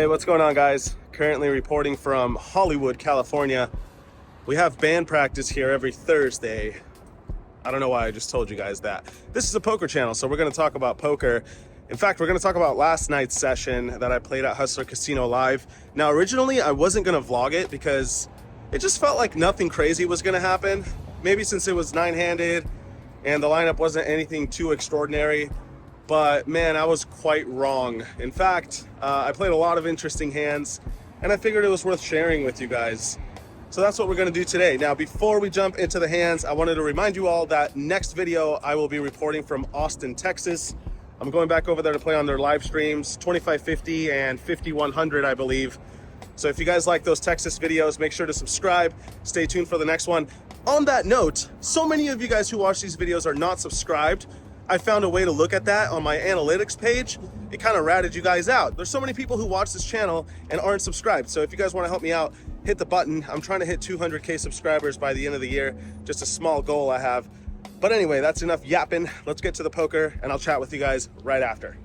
Hey, what's going on, guys? Currently reporting from Hollywood, California. We have band practice here every Thursday. I don't know why I just told you guys that. This is a poker channel, so we're going to talk about poker. In fact, we're going to talk about last night's session that I played at Hustler Casino Live. Now, originally, I wasn't going to vlog it because it just felt like nothing crazy was going to happen. Maybe since it was nine-handed and the lineup wasn't anything too extraordinary. But man, I was quite wrong. In fact, I played a lot of interesting hands and I figured it was worth sharing with you guys. So that's what we're gonna do today. Now, before we jump into the hands, I wanted to remind you all that next video, I will be reporting from Austin, Texas. I'm going back over there to play on their live streams, 2550 and 5100, I believe. So if you guys like those Texas videos, make sure to subscribe. Stay tuned for the next one. On that note, so many of you guys who watch these videos are not subscribed. I found a way to look at that on my analytics page. It kind of ratted you guys out. There's so many people who watch this channel and aren't subscribed. So if you guys want to help me out, hit the button. I'm trying to hit 200K subscribers by the end of the year. Just a small goal I have. But anyway, that's enough yapping. Let's get to the poker and I'll chat with you guys right after.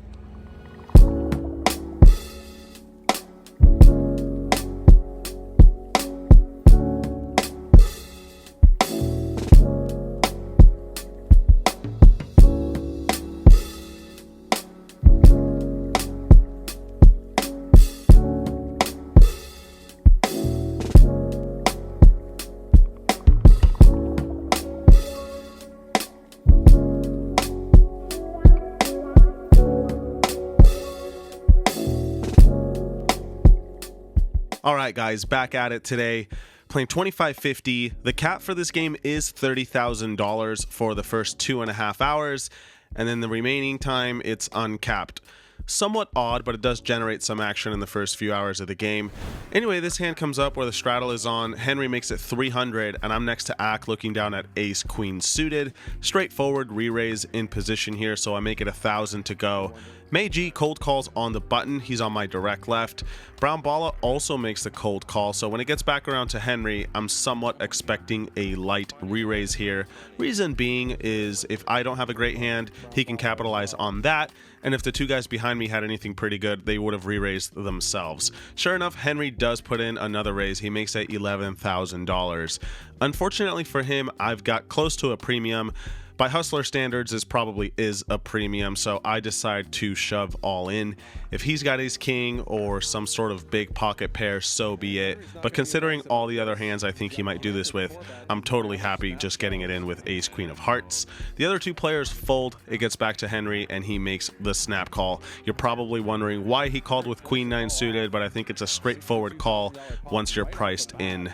All right, guys, back at it today, playing 2550. The cap for this game is $30,000 for the first 2.5 hours, and then the remaining time, it's uncapped. Somewhat odd, but it does generate some action in the first few hours of the game. Anyway, this hand comes up where the straddle is on. Henry makes it 300, and I'm next to Ack looking down at ace queen suited. Straightforward re-raise in position here, so I make it 1,000 to go. May G cold calls on the button. He's on my direct left. Brown Balla also makes the cold call, so when it gets back around to Henry, I'm somewhat expecting a light re-raise here. Reason being is if I don't have a great hand, he can capitalize on that, and if the two guys behind me had anything pretty good, they would have re-raised themselves. Sure enough, Henry does put in another raise. He makes it $11,000. Unfortunately for him, I've got close to a premium. By Hustler standards, this probably is a premium, so I decide to shove all in. If he's got ace king or some sort of big pocket pair, so be it. But considering all the other hands I think he might do this with, I'm totally happy just getting it in with ace queen of hearts. The other two players fold, it gets back to Henry, and he makes the snap call. You're probably wondering why he called with queen nine suited, but I think it's a straightforward call once you're priced in.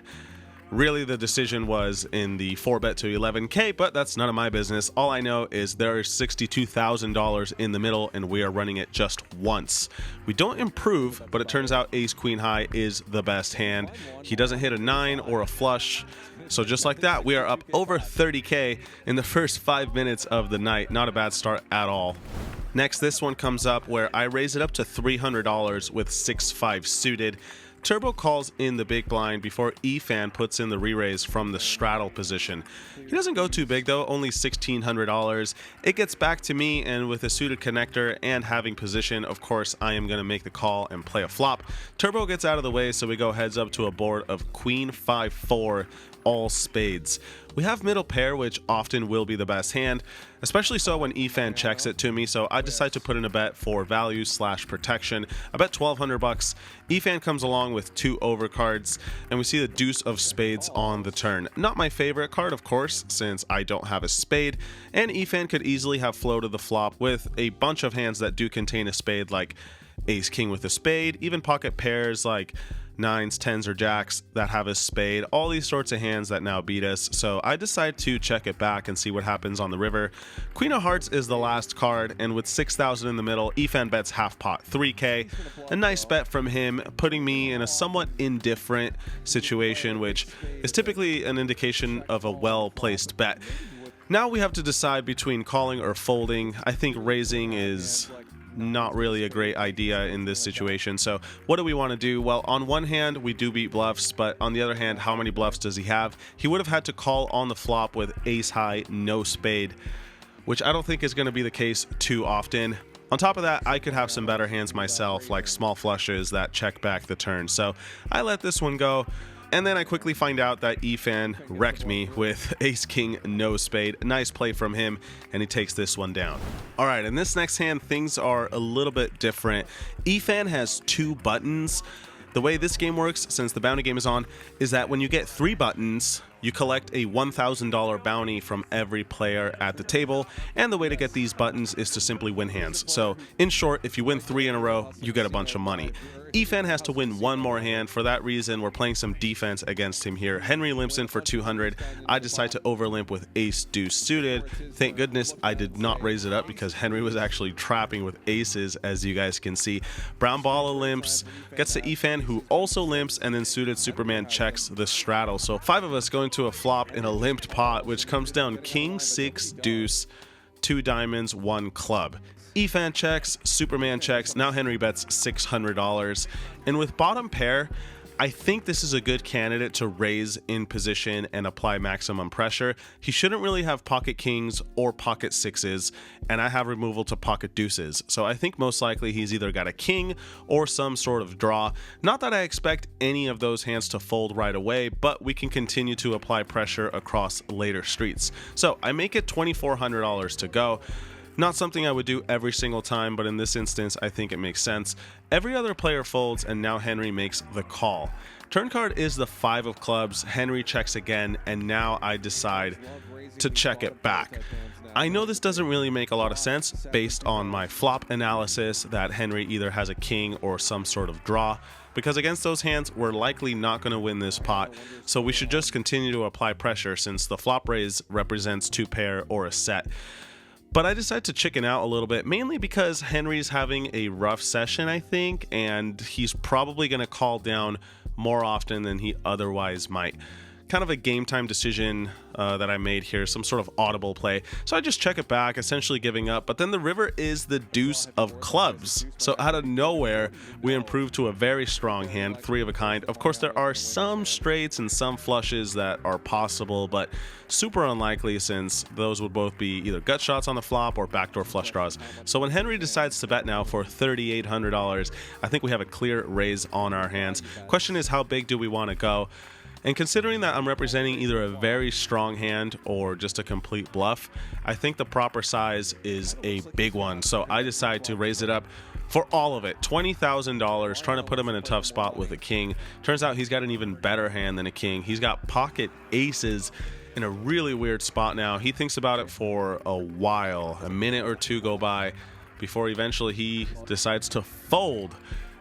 Really, the decision was in the 4-bet to 11K, but that's none of my business. All I know is there is $62,000 in the middle, and we are running it just once. We don't improve, but it turns out ace queen high is the best hand. He doesn't hit a 9 or a flush, so just like that, we are up over 30K in the first 5 minutes of the night. Not a bad start at all. Next, this one comes up where I raise it up to $300 with 6-5 suited. Turbo calls in the big blind before E-Fan puts in the re-raise from the straddle position. He doesn't go too big though, only $1,600. It gets back to me, and with a suited connector and having position, of course, I am going to make the call and play a flop. Turbo gets out of the way, so we go heads up to a board of queen 5-4, all spades. We have middle pair, which often will be the best hand, especially so when E-Fan checks it to me, so I decide to put in a bet for value / protection. I bet $1,200. E-Fan comes along with 2 overcards, and we see the deuce of spades on the turn. Not my favorite card, of course, since I don't have a spade, and E-Fan could easily have floated the flop with a bunch of hands that do contain a spade, like ace king with a spade, even pocket pairs like 9s, 10s, or jacks that have a spade, all these sorts of hands that now beat us. So I decide to check it back and see what happens on the river. Queen of hearts is the last card, and with 6,000 in the middle, E-Fan bets half pot 3K. A nice bet from him, putting me in a somewhat indifferent situation, which is typically an indication of a well-placed bet. Now we have to decide between calling or folding. I think raising is not really a great idea in this situation. So what do we want to do? Well, on one hand, we do beat bluffs, but on the other hand, how many bluffs does he have? He would have had to call on the flop with ace high, no spade, which I don't think is going to be the case too often. On top of that, I could have some better hands myself, like small flushes that check back the turn. So I let this one go. And then I quickly find out that Efan wrecked me with ace king no spade. Nice play from him, and he takes this one down. All right, in this next hand, things are a little bit different. Efan has 2 buttons. The way this game works, since the bounty game is on, is that when you get 3 buttons, you collect a $1,000 bounty from every player at the table, and the way to get these buttons is to simply win hands. So, in short, if you win 3 in a row, you get a bunch of money. Efan has to win 1 more hand. For that reason, we're playing some defense against him here. Henry limps in for 200. I decide to overlimp with ace deuce suited. Thank goodness I did not raise it up because Henry was actually trapping with aces, as you guys can see. Brown balla limps, gets to Efan, who also limps, and then suited Superman checks the straddle. So 5 of us go into a flop in a limped pot, which comes down king 6 deuce, 2 diamonds, 1 club. Efan checks, Superman checks, now Henry bets $600. And with bottom pair, I think this is a good candidate to raise in position and apply maximum pressure. He shouldn't really have pocket kings or pocket sixes, and I have removal to pocket deuces. So I think most likely he's either got a king or some sort of draw. Not that I expect any of those hands to fold right away, but we can continue to apply pressure across later streets. So I make it $2,400 to go. Not something I would do every single time, but in this instance, I think it makes sense. Every other player folds, and now Henry makes the call. Turn card is the 5 of clubs. Henry checks again, and now I decide to check it back. I know this doesn't really make a lot of sense based on my flop analysis that Henry either has a king or some sort of draw, because against those hands, we're likely not going to win this pot, so we should just continue to apply pressure since the flop raise represents 2 pair or a set. But I decided to chicken out a little bit, mainly because Henry's having a rough session, I think, and he's probably going to call down more often than he otherwise might. Kind of a game time decision that I made here, some sort of audible play. So I just check it back, essentially giving up. But then the river is the deuce of clubs. So out of nowhere, we improve to a very strong hand, 3 of a kind. Of course, there are some straights and some flushes that are possible, but super unlikely since those would both be either gut shots on the flop or backdoor flush draws. So when Henry decides to bet now for $3,800, I think we have a clear raise on our hands. Question is, how big do we want to go? And considering that I'm representing either a very strong hand or just a complete bluff, I think the proper size is a big one. So I decide to raise it up for all of it, $20,000, trying to put him in a tough spot with a king. Turns out he's got an even better hand than a king. He's got pocket aces in a really weird spot now. He thinks about it for a while. A minute or 2 go by before eventually he decides to fold.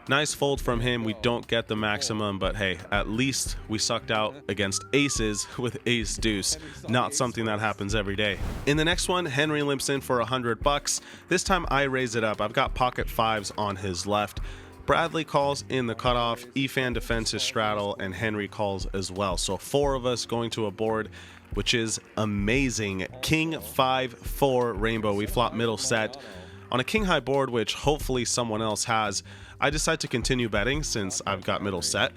Nice fold from him. We don't get the maximum, but hey, at least we sucked out against aces with ace deuce. Not something that happens every day. In the next one, Henry limps in for $100. This time I raise it up. I've got pocket 5s on his left. Bradley calls in the cutoff, Efan defends his straddle, and Henry calls as well. So 4 of us going to a board, which is amazing. King 5-4 rainbow. We flop middle set. On a king high board, which hopefully someone else has, I decide to continue betting since I've got middle set.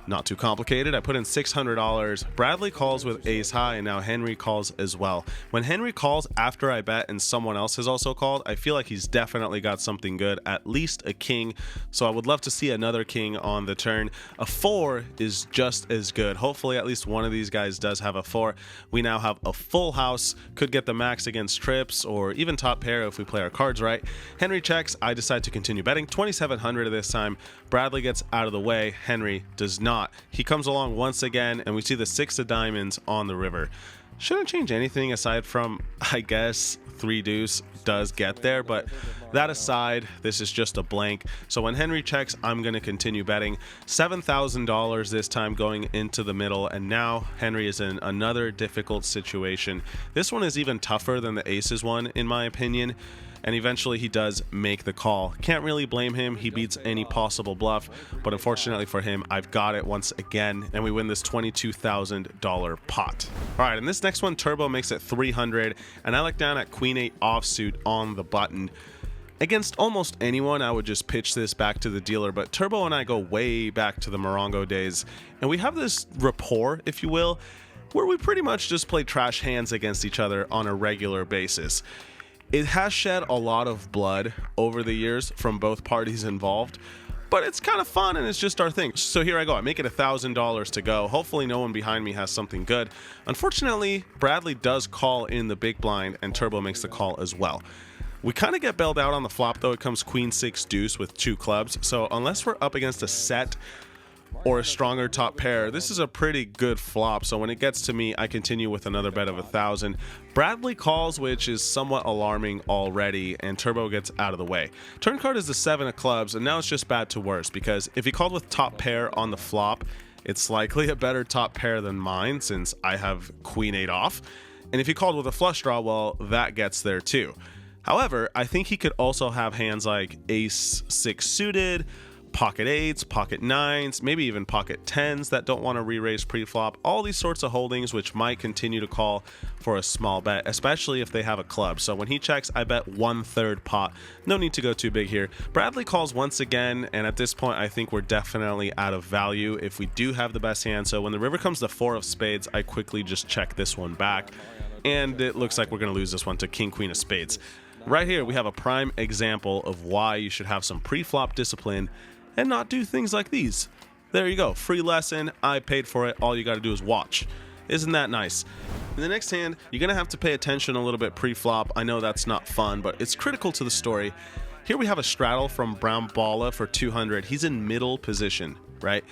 Not too complicated. I put in $600. Bradley calls with ace high, and now Henry calls as well. When Henry calls after I bet and someone else has also called, I feel like he's definitely got something good, at least a king. So I would love to see another king on the turn. A 4 is just as good. Hopefully at least one of these guys does have a 4. We now have a full house. Could get the max against trips or even top pair if we play our cards right. Henry checks. I decide to continue betting. $2,700 this time. Bradley gets out of the way. Henry does not. He comes along once again, and we see the 6 of diamonds on the river. Shouldn't change anything aside from, I guess, 3 deuce does get there, but that aside, this is just a blank. So when Henry checks, I'm going to continue betting. $7,000 this time going into the middle, and now Henry is in another difficult situation. This one is even tougher than the aces one, in my opinion. And eventually he does make the call. Can't really blame him. He beats any possible bluff, but unfortunately for him, I've got it once again, and we win this $22,000 pot. All right, and this next one, Turbo makes it $300, and I look down at Queen 8 offsuit on the button. Against almost anyone, I would just pitch this back to the dealer, but Turbo and I go way back to the Morongo days, and we have this rapport, if you will, where we pretty much just play trash hands against each other on a regular basis. It has shed a lot of blood over the years from both parties involved, but it's kind of fun and it's just our thing. So here I go. I make it $1,000 to go. Hopefully no one behind me has something good. Unfortunately, Bradley does call in the big blind and Turbo makes the call as well. We kind of get bailed out on the flop though. It comes queen six deuce with 2 clubs. So unless we're up against a set or a stronger top pair, this is a pretty good flop. So when it gets to me, I continue with another bet of 1,000. Bradley calls, which is somewhat alarming already, and Turbo gets out of the way. Turn card is the 7 of clubs, and now it's just bad to worse, because if he called with top pair on the flop, it's likely a better top pair than mine since I have queen 8 off. And if he called with a flush draw, well, that gets there too. However, I think he could also have hands like ace 6 suited, pocket 8s, pocket 9s, maybe even pocket 10s that don't want to re-raise pre-flop. All these sorts of holdings which might continue to call for a small bet, especially if they have a club. So when he checks, I bet 1/3 pot. No need to go too big here. Bradley calls once again, and at this point I think we're definitely out of value if we do have the best hand. So when the river comes to 4 of spades, I quickly just check this one back, and it looks like we're going to lose this one to king queen of spades. Right here we have a prime example of why you should have some pre-flop discipline and not do things like these. There you go, free lesson, I paid for it, all you gotta do is watch. Isn't that nice? In the next hand, you're gonna have to pay attention a little bit pre-flop. I know that's not fun, but it's critical to the story. Here we have a straddle from Brown Balla for 200. He's in middle position, right?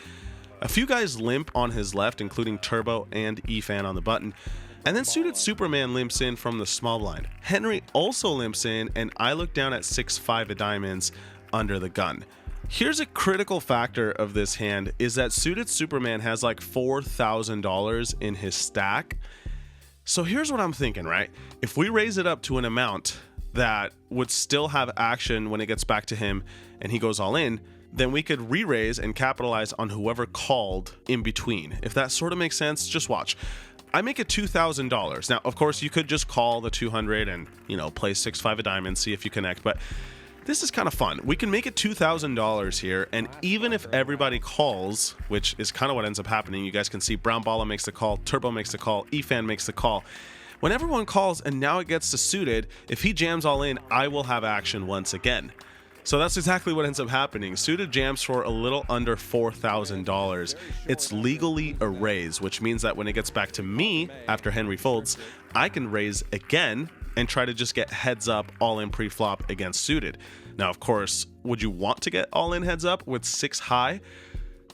A few guys limp on his left, including Turbo and E-Fan on the button. And then suited Superman limps in from the small blind. Henry also limps in, and I look down at 6-5 of diamonds under the gun. Here's a critical factor of this hand is that suited Superman has like $4,000 in his stack. So here's what I'm thinking, right? If we raise it up to an amount that would still have action when it gets back to him and he goes all in, then we could re-raise and capitalize on whoever called in between. If that sort of makes sense, just watch. I make it $2,000. Now, of course, you could just call the 200 and, play 6-5 of diamonds, see if you connect, but this is kind of fun. We can make it $2,000 here, and even if everybody calls, which is kind of what ends up happening, you guys can see Brown Balla makes the call, Turbo makes the call, E-Fan makes the call. When everyone calls and now it gets to suited, if he jams all in, I will have action once again. So that's exactly what ends up happening. Suited jams for a little under $4,000. It's legally a raise, which means that when it gets back to me after Henry folds, I can raise again and try to just get heads up all in pre-flop against suited. Now, of course, would you want to get all in heads up with 6 high?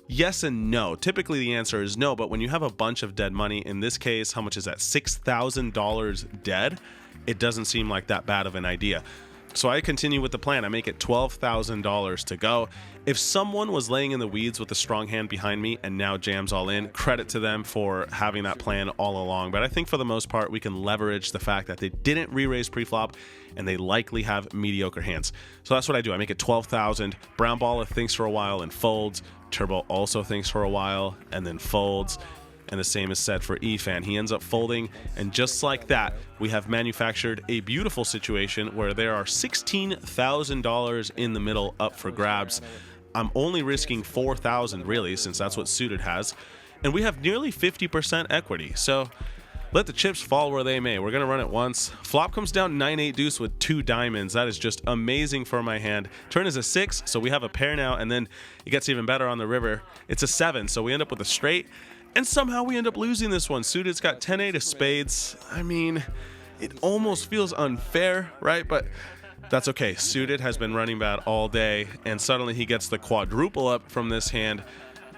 Yes and no. Typically the answer is no, but when you have a bunch of dead money, in this case, how much is that? $6,000 dead? It doesn't seem like that bad of an idea. So I continue with the plan. I make it $12,000 to go. If someone was laying in the weeds with a strong hand behind me and now jams all in, credit to them for having that plan all along. But I think for the most part, we can leverage the fact that they didn't re-raise pre-flop and they likely have mediocre hands. So that's what I do. I make it $12,000. Brown Balla thinks for a while and folds. Turbo also thinks for a while and then folds. And the same is said for E-Fan. He ends up folding, and just like that, we have manufactured a beautiful situation where there are $16,000 in the middle up for grabs. I'm only risking $4,000 really, since that's what suited has, and we have nearly 50% equity. So let the chips fall where they may. We're gonna run it once. Flop comes down 9-8 deuce with 2 diamonds. That is just amazing for my hand. Turn is a 6, so we have a pair now, and then it gets even better on the river. It's a 7, so we end up with a straight. And somehow we end up losing this one. Suited's got 10-8 of spades. I mean, it almost feels unfair, right? But that's okay. Suited has been running bad all day, and suddenly he gets the quadruple up from this hand.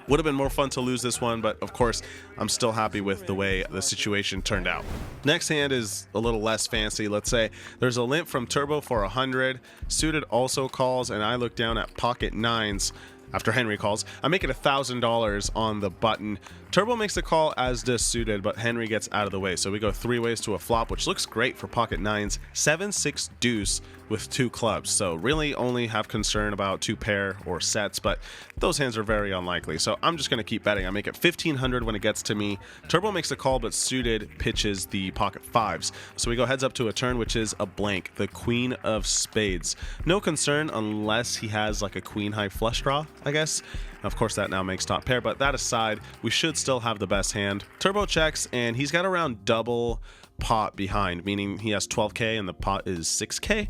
Would have been more fun to lose this one, but of course, I'm still happy with the way the situation turned out. Next hand is a little less fancy. Let's say there's a limp from Turbo for 100. Suited also calls, and I look down at pocket 9s. After Henry calls, I make it $1,000 on the button. Turbo makes the call, as does suited, but Henry gets out of the way. So we go 3 ways to a flop, which looks great for pocket 9s. 7-6 deuce with 2 clubs. So really only have concern about 2 pair or sets, but those hands are very unlikely. So I'm just going to keep betting. I make it $1,500 when it gets to me. Turbo makes the call, but suited pitches the pocket 5s. So we go heads up to a turn, which is a blank, the queen of spades. No concern unless he has like a queen high flush draw, I guess. Of course, that now makes top pair, but that aside, we should still have the best hand. Turbo checks, and he's got around double pot behind, meaning he has 12K and the pot is 6K.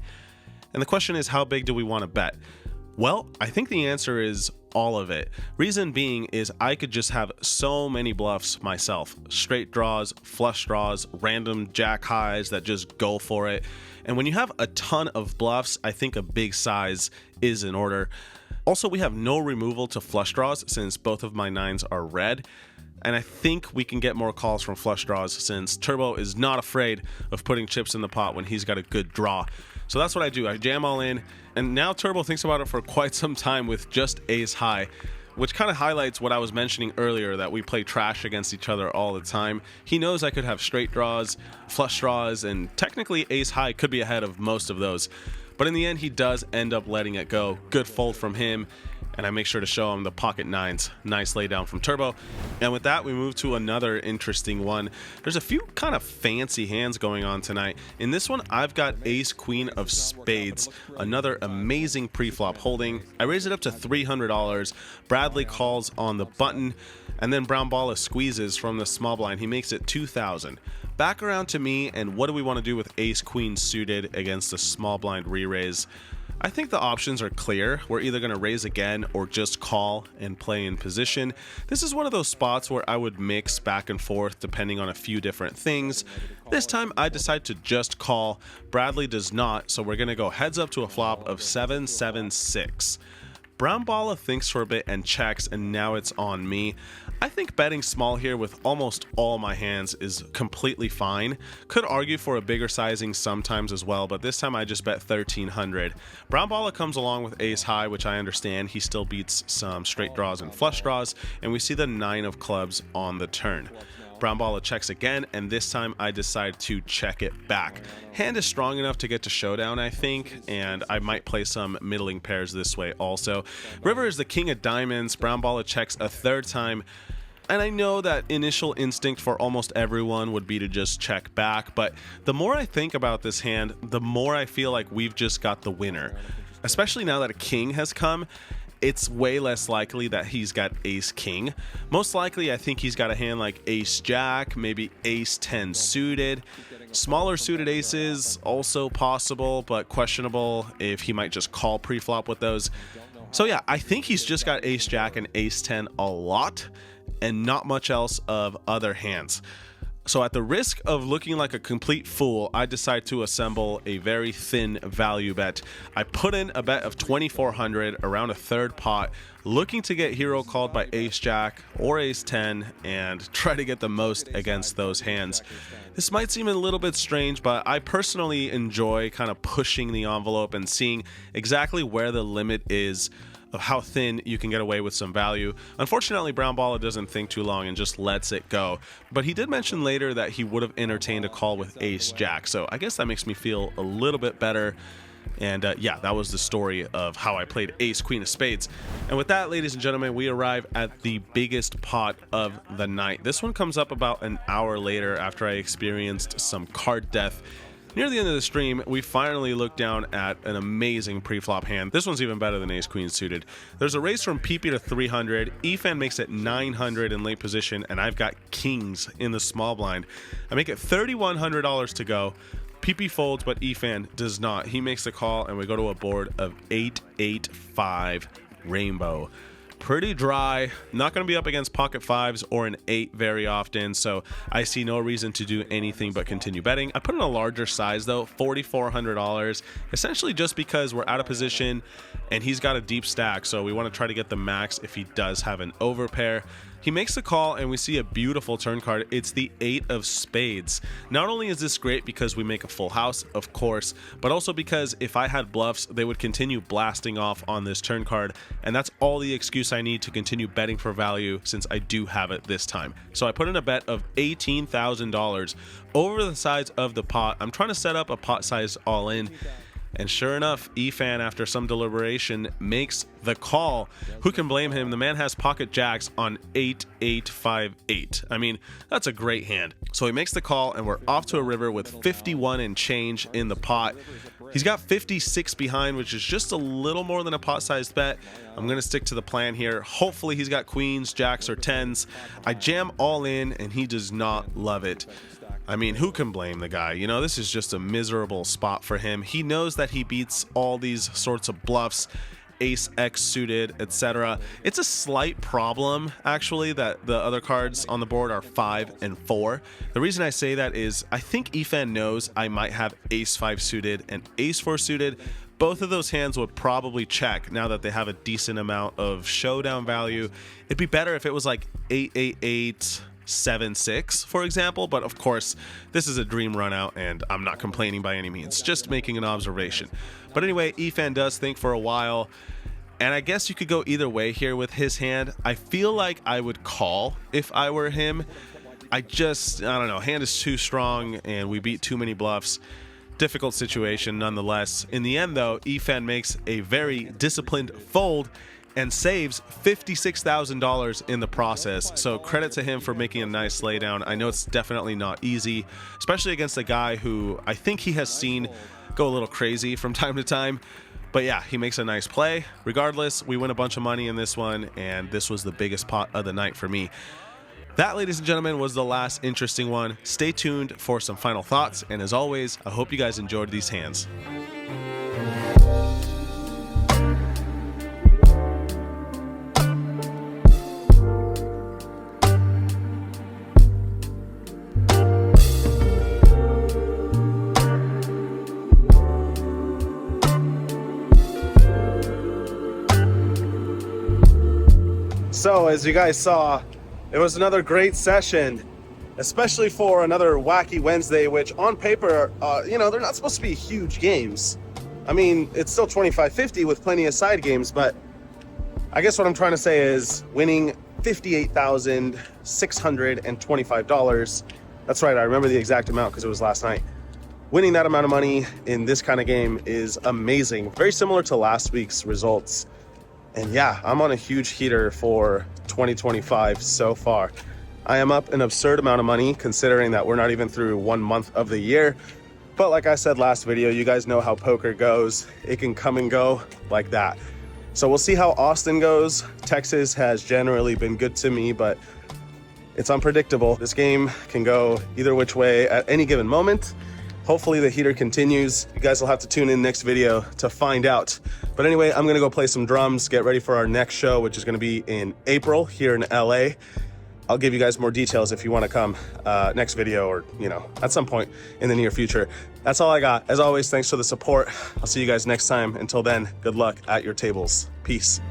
And the question is, how big do we want to bet? Well, I think the answer is all of it. Reason being is I could just have so many bluffs myself. Straight draws, flush draws, random jack highs that just go for it. And when you have a ton of bluffs, I think a big size is in order. Also, we have no removal to flush draws since both of my nines are red. And I think we can get more calls from flush draws since Turbo is not afraid of putting chips in the pot when he's got a good draw. So that's what I do. I jam all in, and now Turbo thinks about it for quite some time with just ace high, which kind of highlights what I was mentioning earlier, that we play trash against each other all the time. He knows I could have straight draws, flush draws, and technically ace high could be ahead of most of those. But in the end, he does end up letting it go. Good fold from him. And I make sure to show him the pocket nines. Nice laydown from Turbo. And with that, we move to another interesting one. There's a few kind of fancy hands going on tonight. In this one, I've got ace queen of spades, another amazing pre-flop holding. I raise it up to $300. Bradley calls on the button, and then Brown Balla squeezes from the small blind. He makes it 2,000. Back around to me, and what do we want to do with ace queen suited against the small blind re-raise? I think the options are clear. We're either going to raise again or just call and play in position. This is one of those spots where I would mix back and forth depending on a few different things. This time I decide to just call. Bradley does not, so we're going to go heads up to a flop of 7-7-6. Brown Balla thinks for a bit and checks, and now it's on me. I think betting small here with almost all my hands is completely fine. Could argue for a bigger sizing sometimes as well, but this time I just bet 1,300. Brown Balla comes along with ace high, which I understand. He still beats some straight draws and flush draws, and we see the 9 of clubs on the turn. Brown Balla checks again, and this time I decide to check it back. Hand is strong enough to get to showdown, I think, and I might play some middling pairs this way also. River is the king of diamonds. Brown Balla checks a third time, and I know that initial instinct for almost everyone would be to just check back, but the more I think about this hand, the more I feel like we've just got the winner. Especially now that a king has come, it's way less likely that he's got ace king. Most likely, I think he's got a hand like ace jack, maybe ace 10 suited. Smaller suited aces, also possible, but questionable if he might just call pre-flop with those. So yeah, I think he's just got ace jack and ace 10 a lot, and not much else of other hands. So at the risk of looking like a complete fool, I decide to assemble a very thin value bet. I put in a bet of 2,400 around a third pot, looking to get hero called by ace jack or ace 10 and try to get the most against those hands. This might seem a little bit strange, but I personally enjoy kind of pushing the envelope and seeing exactly where the limit is of how thin you can get away with some value. Unfortunately, Brown Balla doesn't think too long and just lets it go. But he did mention later that he would have entertained a call with ace jack, so I guess that makes me feel a little bit better. And yeah, that was the story of how I played ace queen of spades. And with that, ladies and gentlemen, we arrive at the biggest pot of the night. This one comes up about an hour later after I experienced some card death. Near the end of the stream, we finally look down at an amazing pre-flop hand. This one's even better than ace-queen suited. There's a raise from PP to 300. EFAN makes it 900 in late position, and I've got kings in the small blind. I make it $3,100 to go. PP folds, but EFAN does not. He makes the call, and we go to a board of 8-8-5 rainbow. Pretty dry, not going to be up against pocket fives or an 8 very often, so I see no reason to do anything but continue betting. I put in a larger size though, $4,400, essentially just because we're out of position and he's got a deep stack, so we want to try to get the max if he does have an overpair. He makes the call and we see a beautiful turn card. It's the 8 of spades. Not only is this great because we make a full house, of course, but also because if I had bluffs, they would continue blasting off on this turn card, and that's all the excuse I need to continue betting for value since I do have it this time. So I put in a bet of $18,000 over the size of the pot. I'm trying to set up a pot size all in. And sure enough, EFAN, after some deliberation, makes the call. Who can blame him? The man has pocket jacks on 8-8-5-8. I mean, that's a great hand. So he makes the call, and we're off to a river with 51 and change in the pot. He's got 56 behind, which is just a little more than a pot-sized bet. I'm going to stick to the plan here. Hopefully he's got queens, jacks, or 10s. I jam all in, and he does not love it. I mean, who can blame the guy? You know, this is just a miserable spot for him. He knows that he beats all these sorts of bluffs, ace X suited, etc. It's a slight problem, actually, that the other cards on the board are 5 and 4. The reason I say that is I think Efan knows I might have ace 5 suited and ace 4 suited. Both of those hands would probably check now that they have a decent amount of showdown value. It'd be better if it was like 8-8-8, 7-6, for example, but of course, this is a dream run out, and I'm not complaining by any means, just making an observation. But anyway, Efan does think for a while, and I guess you could go either way here with his hand. I feel like I would call if I were him. I don't know, hand is too strong, and we beat too many bluffs. Difficult situation nonetheless. In the end, though, Efan makes a very disciplined fold and saves $56,000 in the process. So credit to him for making a nice laydown. I know it's definitely not easy, especially against a guy who I think he has seen go a little crazy from time to time. But yeah, he makes a nice play. Regardless, we win a bunch of money in this one, and this was the biggest pot of the night for me. That, ladies and gentlemen, was the last interesting one. Stay tuned for some final thoughts, and as always, I hope you guys enjoyed these hands. So, as you guys saw, it was another great session, especially for another wacky Wednesday, which on paper, you know, they're not supposed to be huge games. I mean, it's still 25-50 with plenty of side games, but I guess what I'm trying to say is winning $58,625. That's right, I remember the exact amount because it was last night. Winning that amount of money in this kind of game is amazing. Very similar to last week's results. And yeah, I'm on a huge heater for 2025 so far. I am up an absurd amount of money considering that we're not even through 1 month of the year. But like I said last video, you guys know how poker goes. It can come and go like that. So we'll see how Austin goes. Texas has generally been good to me, but it's unpredictable. This game can go either which way at any given moment. Hopefully the heater continues. You guys will have to tune in next video to find out. But anyway, I'm gonna go play some drums, get ready for our next show, which is gonna be in April here in LA. I'll give you guys more details if you wanna come next video or, you know, at some point in the near future. That's all I got. As always, thanks for the support. I'll see you guys next time. Until then, good luck at your tables. Peace.